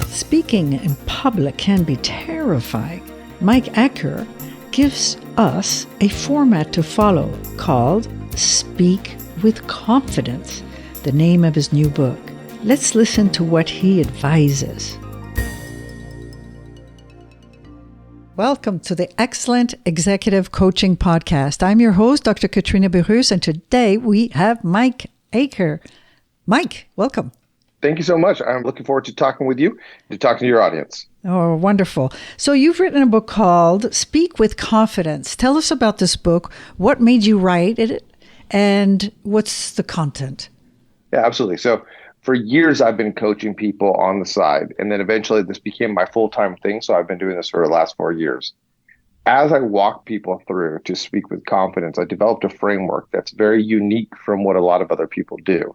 Speaking in public can be terrifying. Mike Acker gives us a format to follow called Speak with Confidence, the name of his new book. Let's listen to what he advises. Welcome to the Excellent Executive Coaching Podcast. I'm your host, Dr. Katrina Berus, and today we have Mike Acker. Mike, welcome. Thank you so much. I'm looking forward to talking with you, to talking to your audience. Oh, wonderful. So you've written a book called Speak with Confidence. Tell us about this book. What made you write it, and what's the content? Yeah, absolutely. So for years, I've been coaching people on the side, and then eventually this became my full-time thing. So I've been doing this for the last 4 years. As I walk people through to speak with confidence, I developed a framework that's very unique from what a lot of other people do.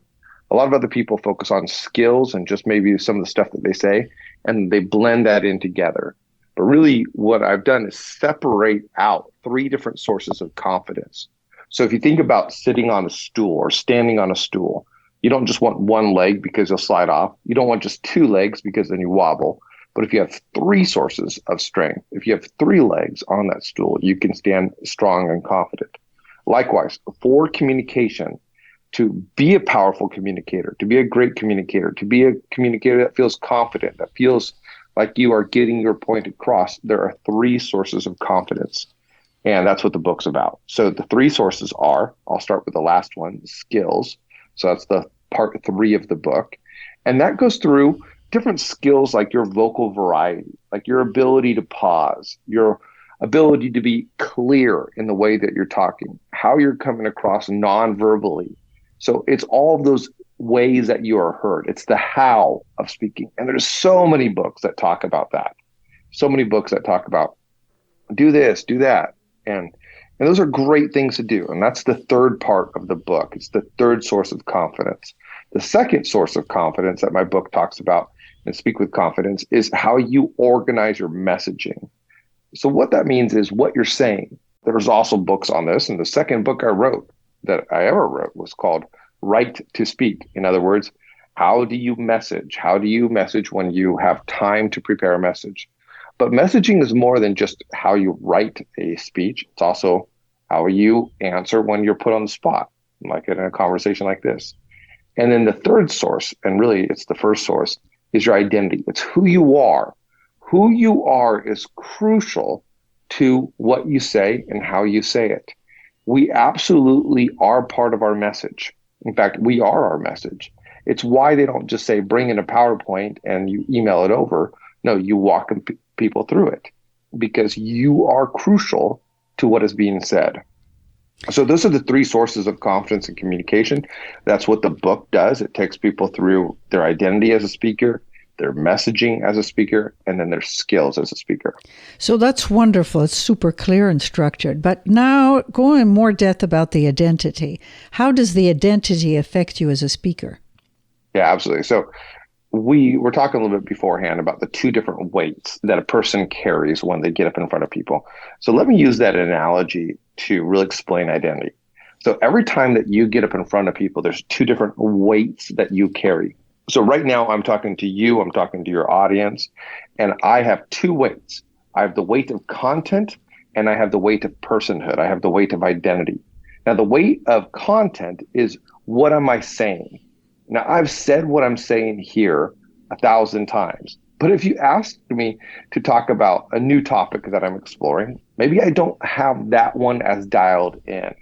A lot of other people focus on skills and just maybe some of the stuff that they say, and they blend that in together. But really what I've done is separate out 3 different sources of confidence. So if you think about sitting on a stool or standing on a stool, you don't just want one leg because you'll slide off. You don't want just 2 legs because then you wobble. But if you have 3 sources of strength, if you have 3 legs on that stool, you can stand strong and confident. Likewise, for communication, to be a powerful communicator, to be a great communicator, to be a communicator that feels confident, that feels like you are getting your point across, there are 3 sources of confidence. And that's what the book's about. So the 3 sources are, I'll start with the last one, skills. So that's the part 3 of the book. And that goes through different skills like your vocal variety, like your ability to pause, your ability to be clear in the way that you're talking, how you're coming across non-verbally. So it's all of those ways that you are heard. It's the how of speaking. And there's so many books that talk about that. So many books that talk about do this, do that. And those are great things to do. And that's the 3rd part of the book. It's the 3rd source of confidence. The 2nd source of confidence that my book talks about and Speak with Confidence is how you organize your messaging. So what that means is what you're saying. There's also books on this. And the 2nd book I ever wrote was called Right to Speak. In other words, how do you message? How do you message when you have time to prepare a message? But messaging is more than just how you write a speech. It's also how you answer when you're put on the spot, like in a conversation like this. And then the 3rd source, and really it's the first source, is your identity. It's who you are. Who you are is crucial to what you say and how you say it. We absolutely are part of our message. In fact, we are our message. It's why they don't just say, bring in a PowerPoint and you email it over. No, you walk people through it because you are crucial to what is being said. So those are the 3 sources of confidence and communication. That's what the book does. It takes people through their identity as a speaker, their messaging as a speaker, and then their skills as a speaker. So that's wonderful. It's super clear and structured. But now go in more depth about the identity. How does the identity affect you as a speaker? Yeah, absolutely. So we were talking a little bit beforehand about the 2 different weights that a person carries when they get up in front of people. So let me use that analogy to really explain identity. So every time that you get up in front of people, there's 2 different weights that you carry. So right now I'm talking to you, I'm talking to your audience, and I have 2 weights. I have the weight of content and I have the weight of personhood. I have the weight of identity. Now the weight of content is what am I saying? Now I've said what I'm saying here 1,000 times, but if you ask me to talk about a new topic that I'm exploring, maybe I don't have that one as dialed in.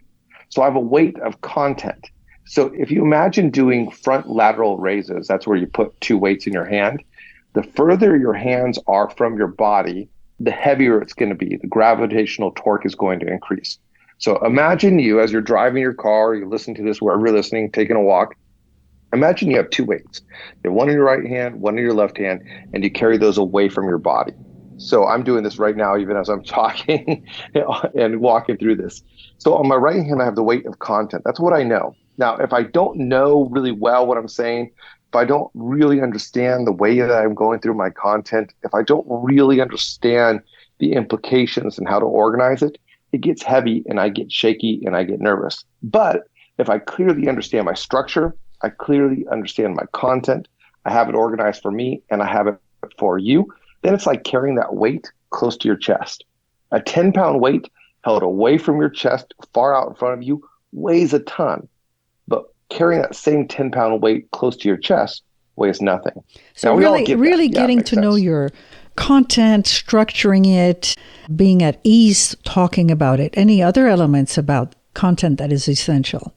So I have a weight of content. So if you imagine doing front lateral raises, that's where you put 2 weights in your hand. The further your hands are from your body, the heavier it's going to be. The gravitational torque is going to increase. So imagine you, as you're driving your car, you listen to this wherever you're listening, taking a walk. Imagine you have 2 weights. You have one in your right hand, one in your left hand, and you carry those away from your body. So I'm doing this right now, even as I'm talking and walking through this. So on my right hand, I have the weight of content. That's what I know. Now, if I don't know really well what I'm saying, if I don't really understand the way that I'm going through my content, if I don't really understand the implications and how to organize it, it gets heavy and I get shaky and I get nervous. But if I clearly understand my structure, I clearly understand my content. I have it organized for me and I have it for you. Then it's like carrying that weight close to your chest. A 10-pound weight held away from your chest, far out in front of you, weighs a ton. But carrying that same 10-pound weight close to your chest weighs nothing. So Now, we all really, get really that. Yeah, it getting makes to know sense. your content, structuring it, being at ease talking about it. Any other elements about content that is essential?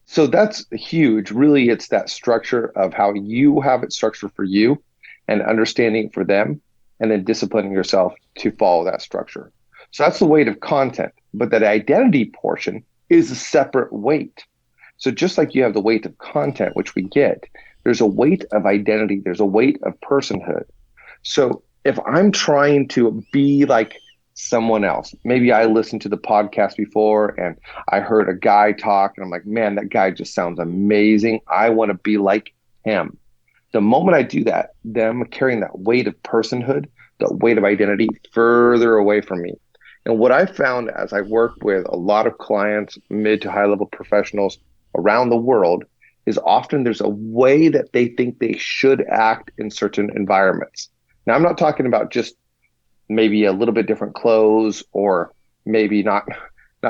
So that's huge. Really, it's that structure of how you have it structured for you and understanding it for them, and then disciplining yourself to follow that structure. So that's the weight of content. But that identity portion is a separate weight. So just like you have the weight of content, which we get, there's a weight of identity, there's a weight of personhood. So if I'm trying to be like someone else, maybe I listened to the podcast before and I heard a guy talk and I'm like, man, that guy just sounds amazing. I want to be like him. The moment I do that, then I'm carrying that weight of personhood, the weight of identity further away from me. And what I found as I work with a lot of clients, mid to high level professionals around the world, is often there's a way that they think they should act in certain environments. Now, I'm not talking about just maybe a little bit different clothes or maybe not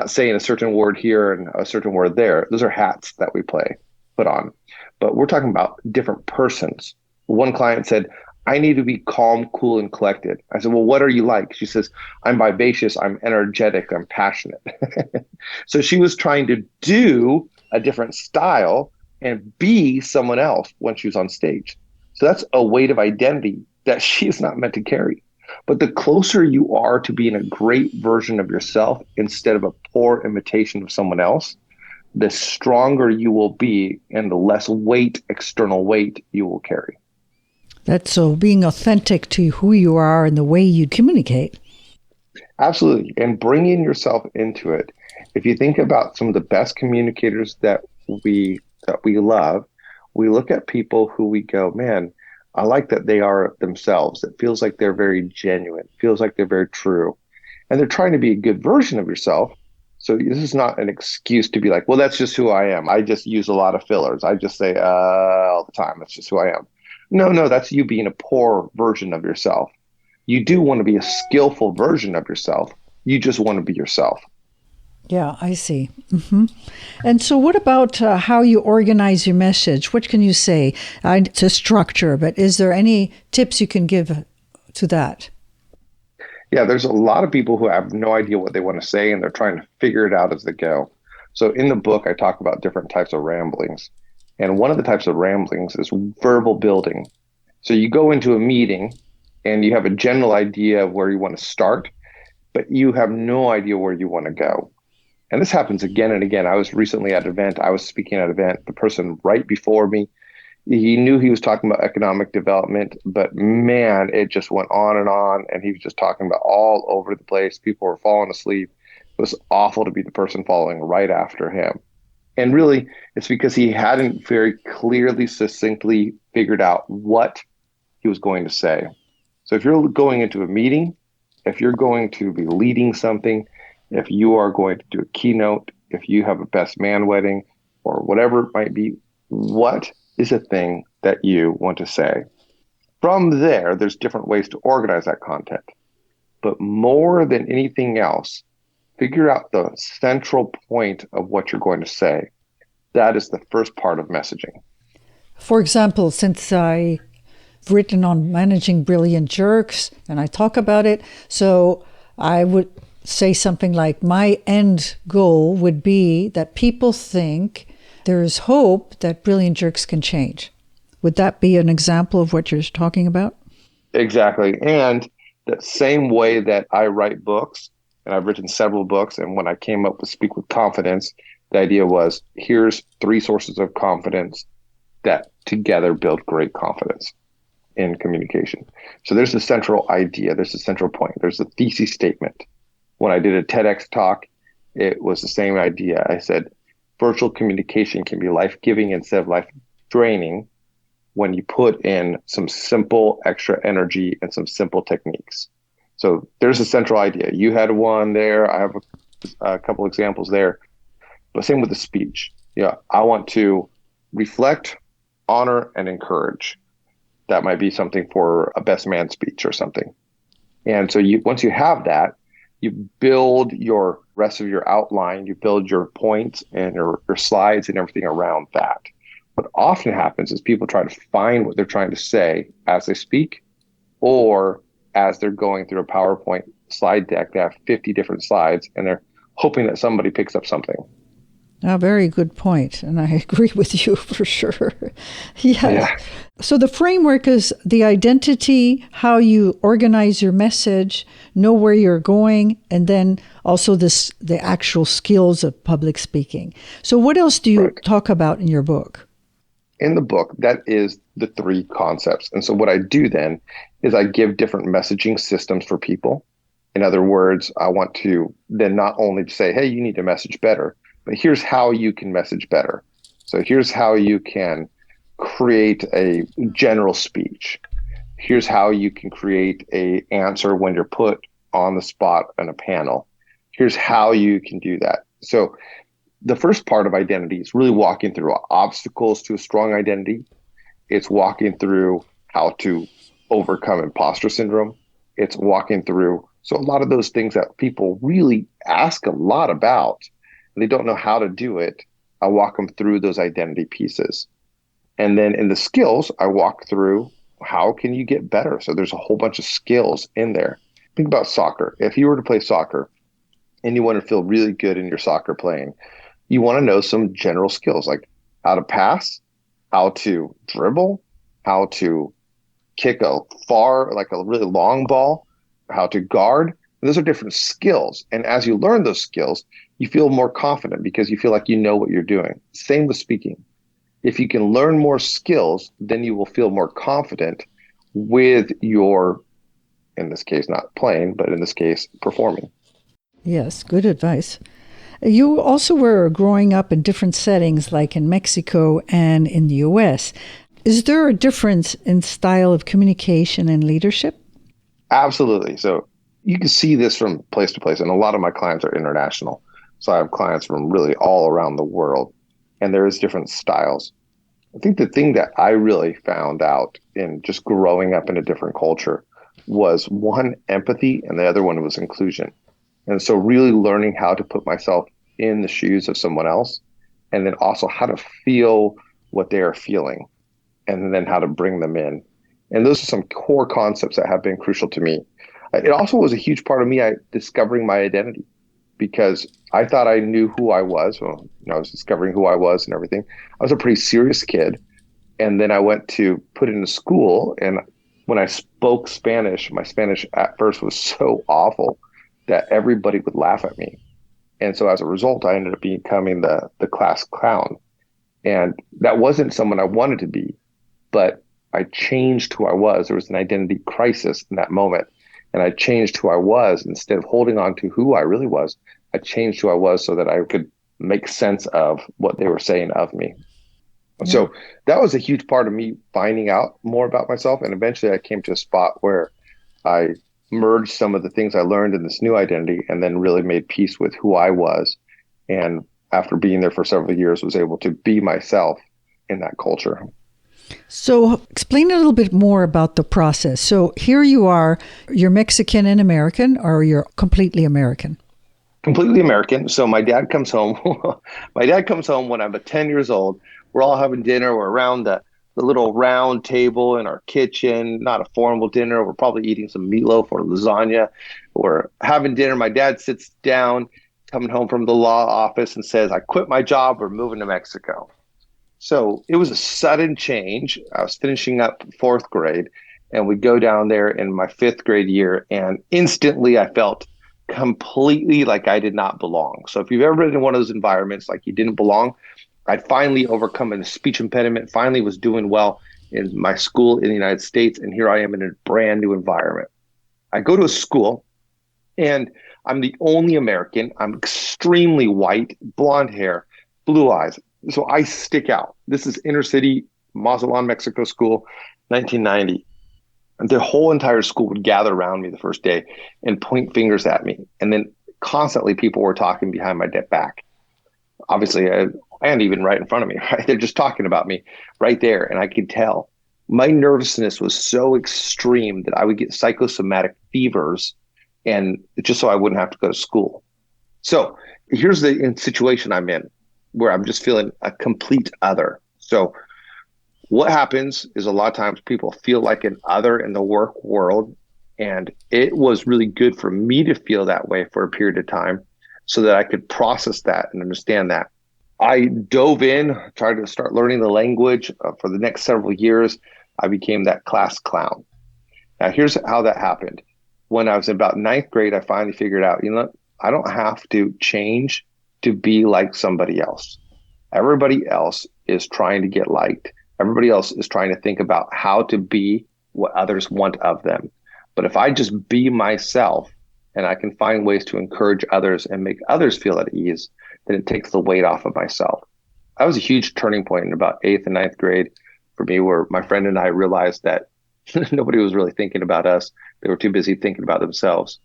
saying a certain word here and a certain word there. Those are hats that we put on. But we're talking about different persons. One client said, I need to be calm, cool, and collected. I said, well, what are you like? She says, I'm vivacious, I'm energetic, I'm passionate. So she was trying to do a different style and be someone else when she was on stage. So that's a weight of identity that she is not meant to carry. But the closer you are to being a great version of yourself instead of a poor imitation of someone else, the stronger you will be and the less weight, external weight, you will carry. That's so being authentic to who you are and the way you communicate. Absolutely. And bringing yourself into it. If you think about some of the best communicators that we love, we look at people who we go, man, I like that they are themselves. It feels like they're very genuine. It feels like they're very true. And they're trying to be a good version of yourself. So this is not an excuse to be like, well, that's just who I am. I just use a lot of fillers. I just say all the time. That's just who I am. No, that's you being a poor version of yourself. You do want to be a skillful version of yourself. You just want to be yourself. Yeah, I see. And so what about how you organize your message? What can you say? It's a structure, but is there any tips you can give to that? Yeah, there's a lot of people who have no idea what they want to say and they're trying to figure it out as they go. So in the book, I talk about different types of ramblings. And one of the types of ramblings is verbal building. So you go into a meeting and you have a general idea of where you want to start, but you have no idea where you want to go. And this happens again and again. I was recently at an event. I was speaking at an event. The person right before me, he knew he was talking about economic development, but man, it just went on, and he was just talking about all over the place. People were falling asleep. It was awful to be the person following right after him. And really, it's because he hadn't very clearly, succinctly figured out what he was going to say. So if you're going into a meeting, if you're going to be leading something, if you are going to do a keynote, if you have a best man wedding or whatever it might be, what is a thing that you want to say? From there, there's different ways to organize that content. But more than anything else, figure out the central point of what you're going to say. That is the first part of messaging. For example, since I've written on managing brilliant jerks and I talk about it, so I would say something like, my end goal would be that people think there is hope that brilliant jerks can change. Would that be an example of what you're talking about? Exactly. And the same way that I write books, and I've written several books, and when I came up with Speak with Confidence, the idea was, here's 3 sources of confidence that together build great confidence in communication. So there's the central idea, there's the central point, there's the thesis statement. When I did a TEDx talk, it was the same idea. I said, virtual communication can be life-giving instead of life-draining when you put in some simple extra energy and some simple techniques. So there's a central idea. You had one there. I have a couple examples there. But same with the speech. Yeah, I want to reflect, honor, and encourage. That might be something for a best man speech or something. And so once you have that, you build your rest of your outline, you build your points and your slides and everything around that. What often happens is people try to find what they're trying to say as they speak, or as they're going through a PowerPoint slide deck. They have 50 different slides and they're hoping that somebody picks up something. A very good point, and I agree with you for sure. Yes. Yeah. So the framework is the identity, how you organize your message, know where you're going, and then also the actual skills of public speaking. So what else do you talk about in your book? In the book, that is the three concepts. And so what I do then is I give different messaging systems for people. In other words, I want to then not only say, hey, you need to message better, but here's how you can message better. So here's how you can create a general speech. Here's how you can create an answer when you're put on the spot in a panel. Here's how you can do that. So the first part of identity is really walking through obstacles to a strong identity. It's walking through how to overcome imposter syndrome. It's walking through. So a lot of those things that people really ask a lot about, they don't know how to do it. I walk them through those identity pieces. And then in the skills, I walk through how can you get better? So there's a whole bunch of skills in there. Think about soccer. If you were to play soccer and you want to feel really good in your soccer playing, you want to know some general skills like how to pass, how to dribble, how to kick a like a really long ball, how to guard. Those are different skills. And as you learn those skills, you feel more confident because you feel like you know what you're doing. Same with speaking. If you can learn more skills, then you will feel more confident with your, in this case, not playing, but in this case, performing. Yes, good advice. You also were growing up in different settings, like in Mexico and in the U.S. Is there a difference in style of communication and leadership? Absolutely. So you can see this from place to place, and a lot of my clients are international. So I have clients from really all around the world, and there is different styles. I think the thing that I really found out in just growing up in a different culture was one, empathy, and the other one was inclusion. And so really learning how to put myself in the shoes of someone else, and then also how to feel what they are feeling, and then how to bring them in. And those are some core concepts that have been crucial to me. It also was a huge part of me discovering my identity, because I thought I knew who I was. Well, I was discovering who I was and everything. I was a pretty serious kid. And then I went to put into school. And when I spoke Spanish, my Spanish at first was so awful that everybody would laugh at me. And so as a result, I ended up becoming the class clown. And that wasn't someone I wanted to be, but I changed who I was. There was an identity crisis in that moment. And I changed who I was. Instead of holding on to who I really was, I changed who I was so that I could make sense of what they were saying of me. Yeah. So that was a huge part of me finding out more about myself. And eventually I came to a spot where I merged some of the things I learned in this new identity and then really made peace with who I was. And after being there for several years, was able to be myself in that culture. So explain a little bit more about the process. So here you are, you're Mexican and American, or you're completely American? Completely American. So my dad comes home. My dad comes home when I'm 10 years old. We're all having dinner. We're around the little round table in our kitchen, not a formal dinner. We're probably eating some meatloaf or lasagna. We're having dinner. My dad sits down, coming home from the law office, and says, I quit my job. We're moving to Mexico. So it was a sudden change. I was finishing up fourth grade, and we go down there in my fifth grade year, and instantly I felt completely like I did not belong. So if you've ever been in one of those environments like you didn't belong, I'd finally overcome a speech impediment, finally was doing well in my school in the United States, and here I am in a brand new environment. I go to a school, and I'm the only American. I'm extremely white, blonde hair, blue eyes. So I stick out. This is inner city, Mazatlan, Mexico school, 1990. And the whole entire school would gather around me the first day and point fingers at me. And then constantly people were talking behind my back. Obviously, and even right in front of me, right? They're just talking about me right there. And I could tell my nervousness was so extreme that I would get psychosomatic fevers, and just so I wouldn't have to go to school. So here's the situation I'm in where I'm just feeling a complete other. So what happens is a lot of times people feel like an other in the work world. And it was really good for me to feel that way for a period of time so that I could process that and understand that. I dove in, tried to start learning the language. For the next several years, I became that class clown. Now, here's how that happened. When I was in about ninth grade, I finally figured out, I don't have to change to be like somebody else. Everybody else is trying to get liked. Everybody else is trying to think about how to be what others want of them. But if I just be myself and I can find ways to encourage others and make others feel at ease, then it takes the weight off of myself. That was a huge turning point in about 8th and 9th grade for me, where my friend and I realized that nobody was really thinking about us. They were too busy thinking about themselves.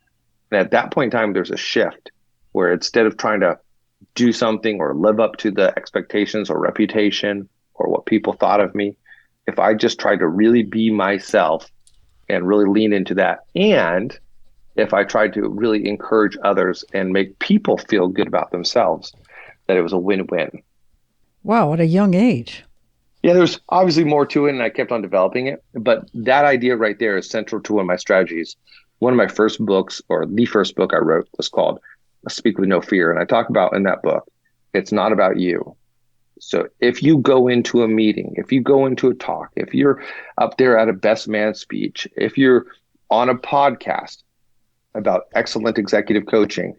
And at that point in time, there's a shift where instead of trying to do something or live up to the expectations or reputation or what people thought of me, if I just tried to really be myself and really lean into that, and if I tried to really encourage others and make people feel good about themselves, that it was a win-win. Wow, at a young age. Yeah, there's obviously more to it, and I kept on developing it. But that idea right there is central to one of my strategies. One of my first books, or the first book I wrote, was called Speak with No Fear. And I talk about in that book, it's not about you. So if you go into a meeting, if you go into a talk, if you're up there at a best man speech, if you're on a podcast about excellent executive coaching,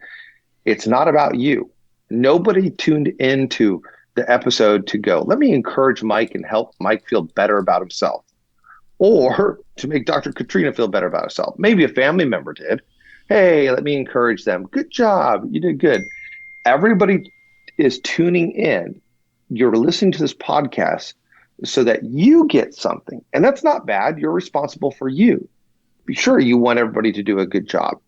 it's not about you. Nobody tuned into the episode to go, let me encourage Mike and help Mike feel better about himself, or to make Dr. Katrina feel better about herself. Maybe a family member did. Hey, let me encourage them. Good job. You did good. Everybody is tuning in. You're listening to this podcast so that you get something. And that's not bad. You're responsible for you. Sure, you want everybody to do a good job.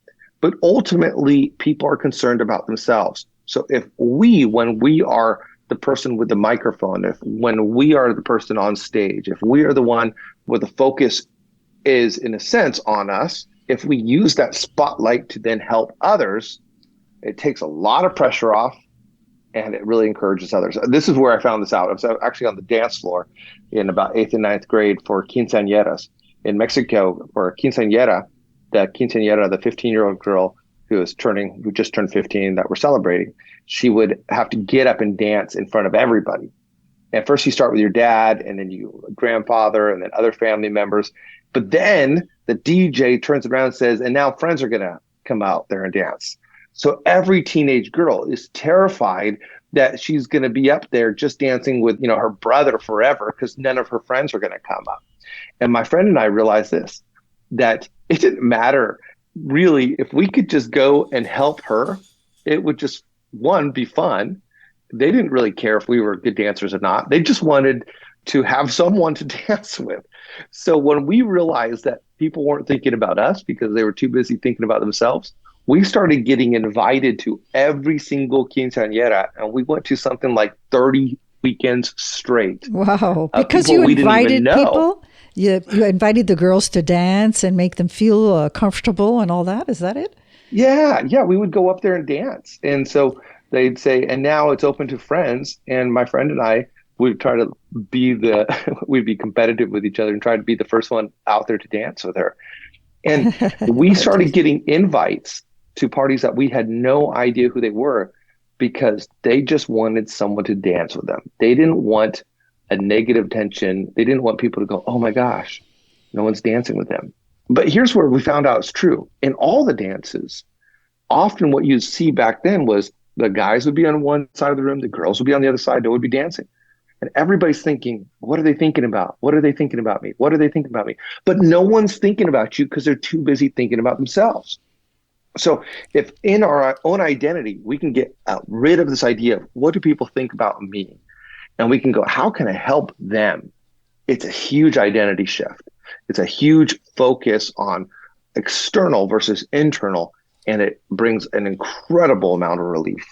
But ultimately, people are concerned about themselves. So if when we are the person with the microphone, when we are the person on stage, if we are the one where the focus is, in a sense, on us, if we use that spotlight to then help others, it takes a lot of pressure off. And it really encourages others. This is where I found this out. I was actually on the dance floor in about 8th and 9th grade for quinceañeras in Mexico. For a quinceañera, the 15-year-old girl who just turned 15 that we're celebrating, she would have to get up and dance in front of everybody. And first you start with your dad, and then grandfather, and then other family members. But then the DJ turns around and says, and now friends are going to come out there and dance. So every teenage girl is terrified that she's going to be up there just dancing with, her brother forever, because none of her friends are going to come up. And my friend and I realized this, that it didn't matter really if we could just go and help her. It would just, one, be fun. They didn't really care if we were good dancers or not. They just wanted to have someone to dance with. So when we realized that people weren't thinking about us because they were too busy thinking about themselves, we started getting invited to every single quinceañera, and we went to something like 30 weekends straight. Wow. Because you invited people? You invited the girls to dance and make them feel comfortable and all that? Is that it? Yeah. We would go up there and dance. And so they'd say, and now it's open to friends. And my friend and I would try to we'd be competitive with each other and try to be the first one out there to dance with her. And we started getting invites to parties that we had no idea who they were, because they just wanted someone to dance with them. They didn't want a negative tension. They didn't want people to go, oh my gosh, no one's dancing with them. But here's where we found out it's true. In all the dances, often what you'd see back then was the guys would be on one side of the room, the girls would be on the other side, they would be dancing. And everybody's thinking, what are they thinking about? What are they thinking about me? What are they thinking about me? But no one's thinking about you because they're too busy thinking about themselves. So if in our own identity, we can get rid of this idea of what do people think about me? And we can go, how can I help them? It's a huge identity shift. It's a huge focus on external versus internal, and it brings an incredible amount of relief.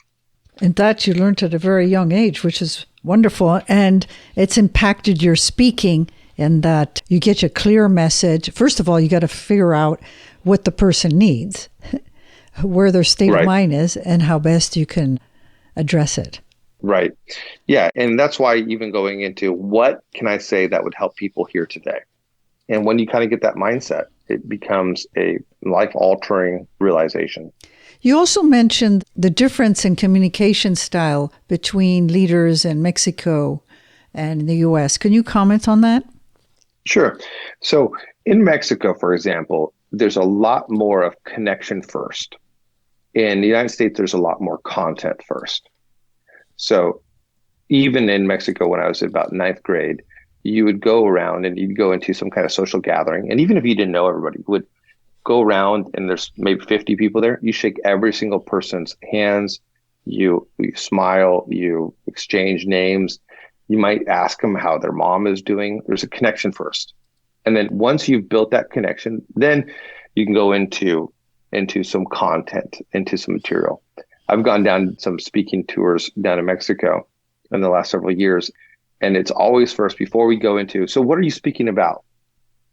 And that you learned at a very young age, which is Wonderful. And it's impacted your speaking in that you get a clear message. First of all, you got to figure out what the person needs, where their state of mind is, and how best you can address it. Right. Yeah. And that's why even going into what can I say that would help people here today? And when you kind of get that mindset, it becomes a life-altering realization. You also mentioned the difference in communication style between leaders in Mexico and the U.S. Can you comment on that? Sure. So in Mexico, for example, there's a lot more of connection first. In the United States, there's a lot more content first. So even in Mexico, when I was about ninth grade, you would go around and you'd go into some kind of social gathering. And even if you didn't know everybody, you would go around and there's maybe 50 people there. You shake every single person's hands. You smile, you exchange names. You might ask them how their mom is doing. There's a connection first. And then once you've built that connection, then you can go into some content, into some material. I've gone down some speaking tours down in Mexico in the last several years. And it's always first before we go into, so what are you speaking about?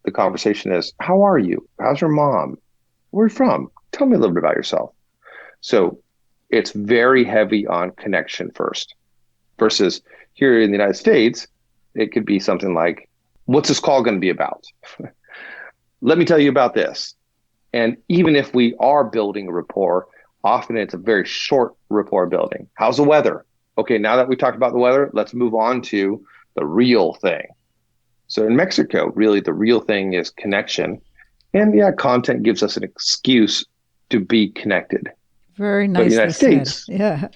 The conversation is, how are you? How's your mom? Where are you from? Tell me a little bit about yourself. So it's very heavy on connection first versus here in the United States, it could be something like, what's this call going to be about? Let me tell you about this. And even if we are building a rapport, often it's a very short rapport building. How's the weather? Okay, now that we talked about the weather, let's move on to the real thing. So in Mexico, really the real thing is connection. And yeah, content gives us an excuse to be connected. Very nicely But the United said. States, Yeah.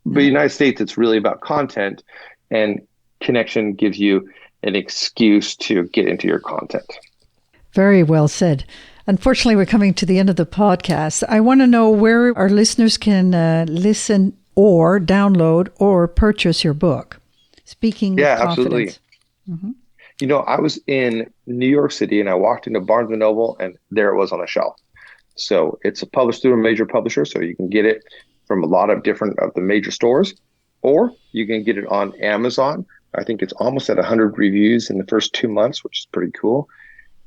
But the United States, it's really about content, and connection gives you an excuse to get into your content. Very well said. Unfortunately, we're coming to the end of the podcast. I want to know where our listeners can listen or download or purchase your book, Speaking with Confidence. Absolutely. You know, I was in New York City and I walked into Barnes & Noble and there it was on a shelf. So it's published through a major publisher, so you can get it from a lot of different of the major stores, or you can get it on Amazon. I think it's almost at 100 reviews in the first 2 months, which is pretty cool.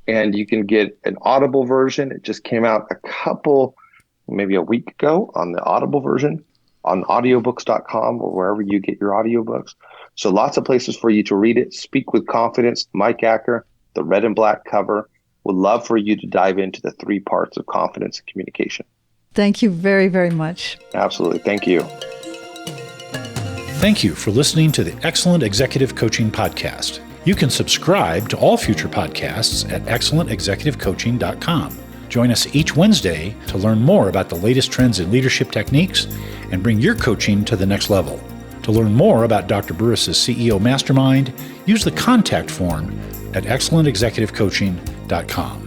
And you can get an Audible version. It just came out maybe a week ago on the Audible version on audiobooks.com or wherever you get your audiobooks. So lots of places for you to read it. Speak with Confidence, Mike Acker, the red and black cover. Would love for you to dive into the 3 parts of confidence and communication. Thank you very, very much. Absolutely. Thank you. Thank you for listening to the Excellent Executive Coaching Podcast. You can subscribe to all future podcasts at excellentexecutivecoaching.com. Join us each Wednesday to learn more about the latest trends in leadership techniques and bring your coaching to the next level. To learn more about Dr. Burris's CEO Mastermind, use the contact form at excellentexecutivecoaching.com.